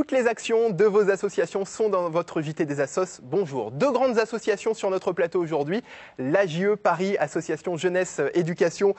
Toutes les actions de vos associations sont dans votre JT des Assos. Bonjour. Deux grandes associations sur notre plateau aujourd'hui. L'AJE Paris, Association Jeunesse Éducation,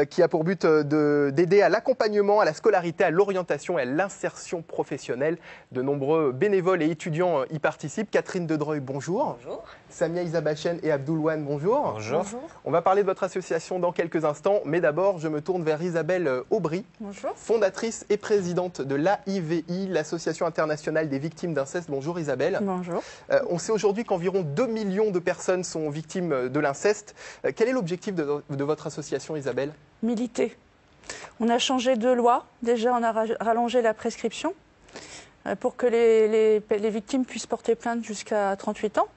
qui a pour but d'aider à l'accompagnement, à la scolarité, à l'orientation et à l'insertion professionnelle. De nombreux bénévoles et étudiants y participent. Catherine Dedreuil, bonjour. Bonjour. Samia Isabachen et Abdoulouane, bonjour. Bonjour. On va parler de votre association dans quelques instants, mais d'abord, je me tourne vers Isabelle Aubry, Bonjour. fondatrice et présidente de l'AIVI, l'Association internationale des victimes d'inceste. Bonjour Isabelle. Bonjour. On sait aujourd'hui qu'environ 2 millions de personnes sont victimes de l'inceste. Quel est l'objectif de votre association, Isabelle? Militer. On a changé de loi. Déjà, on a rallongé la prescription pour que les victimes puissent porter plainte jusqu'à 38 ans.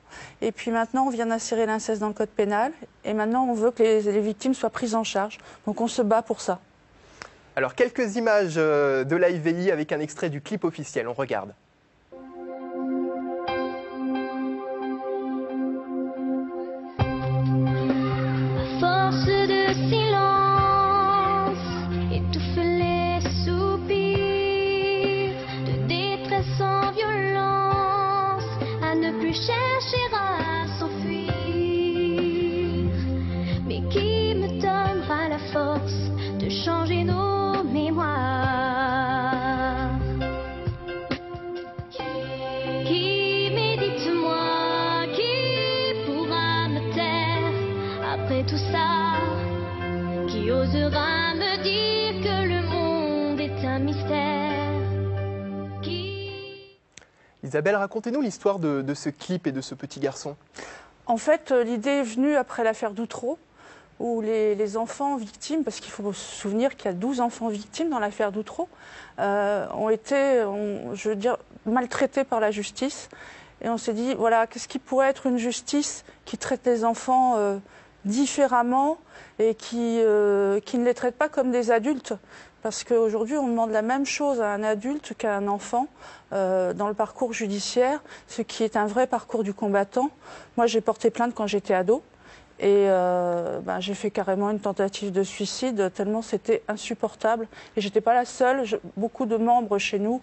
Et puis maintenant, on vient d'insérer l'inceste dans le code pénal. Et maintenant, on veut que les victimes soient prises en charge. Donc on se bat pour ça. Alors, quelques images de l'AIVI avec un extrait du clip officiel. On regarde. Force de silence, étouffe les soupirs de détresse en violence, à ne plus chercher à s'enfuir. Mais qui me donnera la force de changer nos mémoires? Qui médite-moi, qui pourra me taire après tout ça? Qui osera me dire que le monde est un mystère? Isabelle, racontez-nous l'histoire de ce clip et de ce petit garçon. En fait, l'idée est venue après l'affaire d'Outreau, où les enfants victimes, parce qu'il faut se souvenir qu'il y a 12 enfants victimes dans l'affaire d'Outreau, ont été, je veux dire, maltraités par la justice. Et on s'est dit, voilà, qu'est-ce qui pourrait être une justice qui traite les enfants différemment et qui ne les traite pas comme des adultes? Parce qu'aujourd'hui, on demande la même chose à un adulte qu'à un enfant dans le parcours judiciaire, ce qui est un vrai parcours du combattant. Moi, j'ai porté plainte quand j'étais ado. Et j'ai fait carrément une tentative de suicide, tellement c'était insupportable. Et je n'étais pas la seule, beaucoup de membres chez nous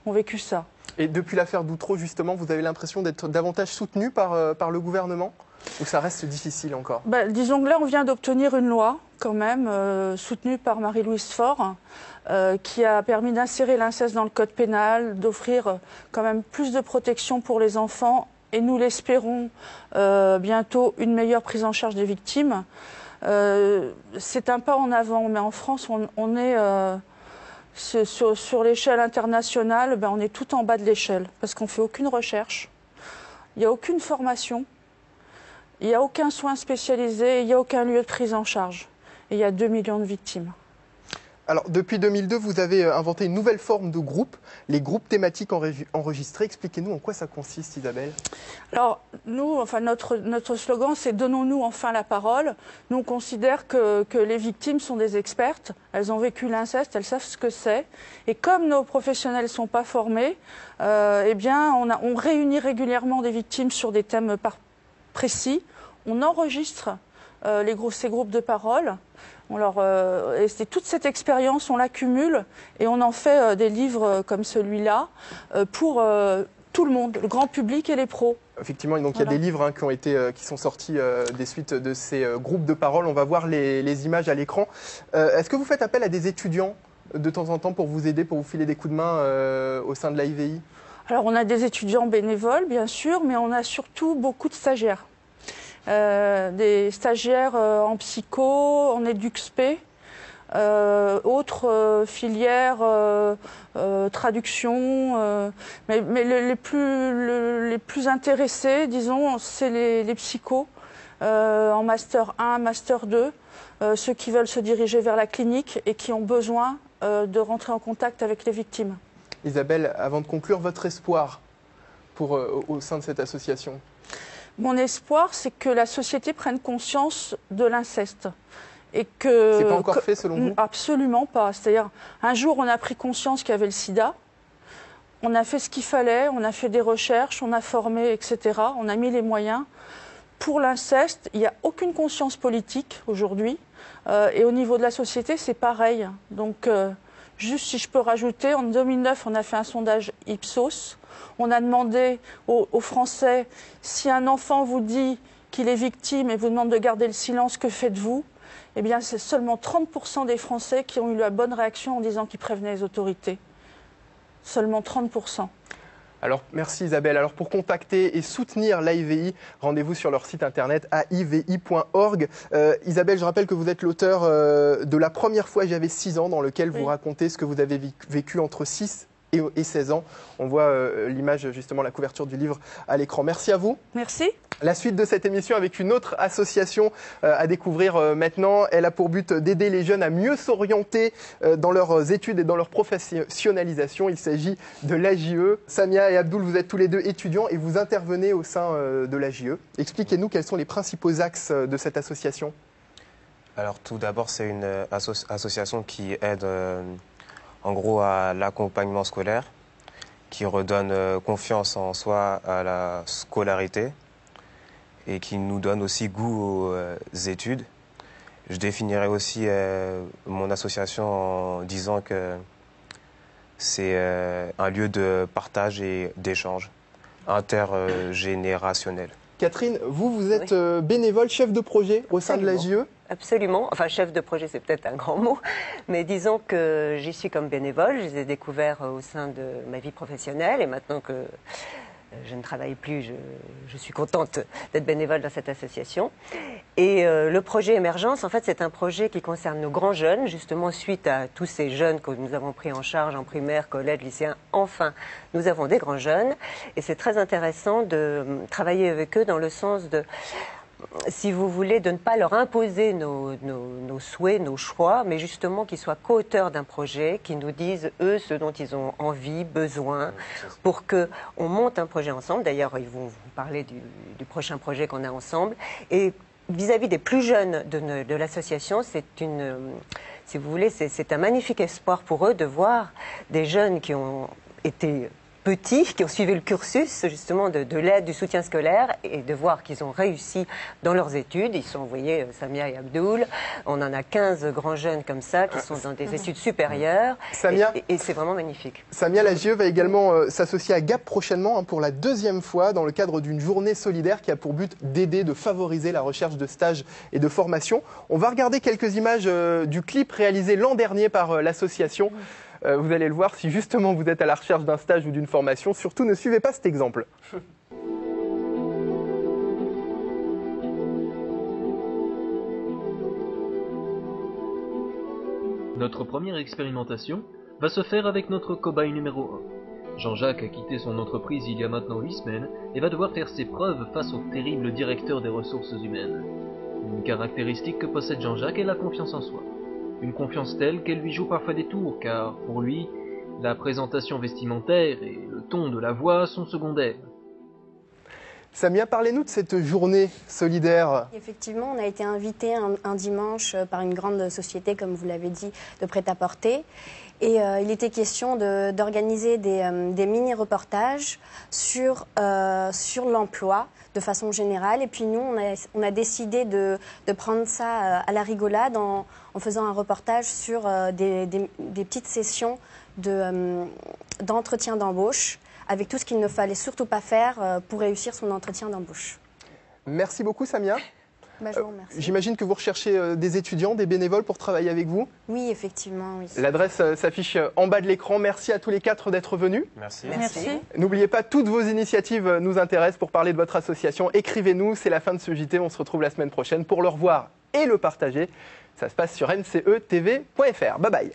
ont vécu ça. Et depuis l'affaire d'Outreau, justement, vous avez l'impression d'être davantage soutenu par le gouvernement? Ou ça reste difficile encore? Disons que là, on vient d'obtenir une loi, quand même, soutenue par Marie-Louise Faure, qui a permis d'insérer l'inceste dans le code pénal, d'offrir quand même plus de protection pour les enfants. Et nous l'espérons bientôt une meilleure prise en charge des victimes. C'est un pas en avant, mais en France, on est sur l'échelle internationale, on est tout en bas de l'échelle, parce qu'on ne fait aucune recherche, il n'y a aucune formation, il n'y a aucun soin spécialisé, il n'y a aucun lieu de prise en charge. Et il y a 2 millions de victimes. Alors, depuis 2002, vous avez inventé une nouvelle forme de groupe, les groupes thématiques enregistrés. Expliquez-nous en quoi ça consiste, Isabelle. Alors, nous, notre slogan, c'est « Donnons-nous enfin la parole ». Nous, on considère que les victimes sont des expertes. Elles ont vécu l'inceste, elles savent ce que c'est. Et comme nos professionnels ne sont pas formés, on réunit régulièrement des victimes sur des thèmes précis. On enregistre ces groupes de parole. Et c'est toute cette expérience, on l'accumule et on en fait des livres comme celui-là pour tout le monde, le grand public et les pros. Effectivement, donc il y a des livres qui sont sortis des suites de ces groupes de parole. On va voir les images à l'écran. Est-ce que vous faites appel à des étudiants de temps en temps pour vous aider, pour vous filer des coups de main au sein de l'AIVI? Alors on a des étudiants bénévoles, bien sûr, mais on a surtout beaucoup de stagiaires. Des stagiaires en psycho, en EduxP, autres filières, traduction. Mais les plus intéressés, disons, c'est les psychos en Master 1, Master 2, ceux qui veulent se diriger vers la clinique et qui ont besoin de rentrer en contact avec les victimes. Isabelle, avant de conclure, votre espoir au sein de cette association? Mon espoir, c'est que la société prenne conscience de l'inceste. Et que c'est pas encore fait selon vous? Absolument pas. C'est-à-dire, un jour, on a pris conscience qu'il y avait le sida. On a fait ce qu'il fallait, on a fait des recherches, on a formé, etc. On a mis les moyens. Pour l'inceste, il n'y a aucune conscience politique aujourd'hui. Et au niveau de la société, c'est pareil. Donc, Juste si je peux rajouter, en 2009, on a fait un sondage Ipsos. On a demandé aux Français, si un enfant vous dit qu'il est victime et vous demande de garder le silence, que faites-vous? Eh bien, c'est seulement 30% des Français qui ont eu la bonne réaction en disant qu'ils prévenaient les autorités. Seulement 30%. Alors, merci Isabelle. Alors, pour contacter et soutenir l'AIVI, rendez-vous sur leur site internet aivi.org. Isabelle, je rappelle que vous êtes l'auteur de La première fois j'avais 6 ans, dans lequel vous racontez ce que vous avez vécu entre 6 et 16 ans. On voit l'image, justement, la couverture du livre à l'écran. Merci à vous. Merci. La suite de cette émission avec une autre association à découvrir maintenant. Elle a pour but d'aider les jeunes à mieux s'orienter dans leurs études et dans leur professionnalisation. Il s'agit de l'AJE. Samia et Abdoul, vous êtes tous les deux étudiants et vous intervenez au sein de l'AJE. Expliquez-nous quels sont les principaux axes de cette association. Alors tout d'abord, c'est une association qui aide en gros à l'accompagnement scolaire, qui redonne confiance en soi à la scolarité et qui nous donne aussi goût aux études. Je définirais aussi mon association en disant que c'est un lieu de partage et d'échange intergénérationnel. Catherine, vous êtes bénévole, chef de projet au sein de l'AJE. Absolument. Enfin, chef de projet, c'est peut-être un grand mot. Mais disons que j'y suis comme bénévole. Je les ai découverts au sein de ma vie professionnelle. Et maintenant que je ne travaille plus, je suis contente d'être bénévole dans cette association. Et le projet Émergence, en fait, c'est un projet qui concerne nos grands jeunes, justement suite à tous ces jeunes que nous avons pris en charge en primaire, collège, lycéen. Enfin, nous avons des grands jeunes. Et c'est très intéressant de travailler avec eux dans le sens de, si vous voulez, de ne pas leur imposer nos souhaits, nos choix, mais justement qu'ils soient co-auteurs d'un projet, qu'ils nous disent, eux, ce dont ils ont envie, besoin, pour qu'on monte un projet ensemble. D'ailleurs, ils vont vous parler du prochain projet qu'on a ensemble. Et vis-à-vis des plus jeunes de l'association, c'est une, si vous voulez, c'est un magnifique espoir pour eux de voir des jeunes qui ont été petits, qui ont suivi le cursus justement de l'aide, du soutien scolaire, et de voir qu'ils ont réussi dans leurs études. Ils sont envoyés, Samia et Abdoul, on en a 15 grands jeunes comme ça qui sont dans des études supérieures. Samia, et c'est vraiment magnifique. Samia, l'AJE va également s'associer à GAP prochainement pour la 2e fois dans le cadre d'une journée solidaire qui a pour but d'aider, de favoriser la recherche de stages et de formation. On va regarder quelques images du clip réalisé l'an dernier par l'association. Vous allez le voir, si justement vous êtes à la recherche d'un stage ou d'une formation, surtout ne suivez pas cet exemple. Notre première expérimentation va se faire avec notre cobaye numéro 1. Jean-Jacques a quitté son entreprise il y a maintenant 8 semaines et va devoir faire ses preuves face au terrible directeur des ressources humaines. Une caractéristique que possède Jean-Jacques est la confiance en soi. Une confiance telle qu'elle lui joue parfois des tours, car, pour lui, la présentation vestimentaire et le ton de la voix sont secondaires. Samia, parlez-nous de cette journée solidaire. Effectivement, on a été invité un dimanche par une grande société, comme vous l'avez dit, de prêt-à-porter. Et il était question d'organiser des mini-reportages sur l'emploi de façon générale. Et puis nous, on a décidé de prendre ça à la rigolade en faisant un reportage sur des petites sessions d'entretien d'embauche, avec tout ce qu'il ne fallait surtout pas faire pour réussir son entretien d'embauche. Merci beaucoup, Samia. Je vous remercie. J'imagine que vous recherchez des étudiants, des bénévoles pour travailler avec vous. Oui, effectivement. Oui. L'adresse s'affiche en bas de l'écran. Merci à tous les 4 d'être venus. Merci. Merci. N'oubliez pas, toutes vos initiatives nous intéressent pour parler de votre association. Écrivez-nous, c'est la fin de ce JT. On se retrouve la semaine prochaine pour le revoir et le partager. Ça se passe sur ncetv.fr. Bye bye.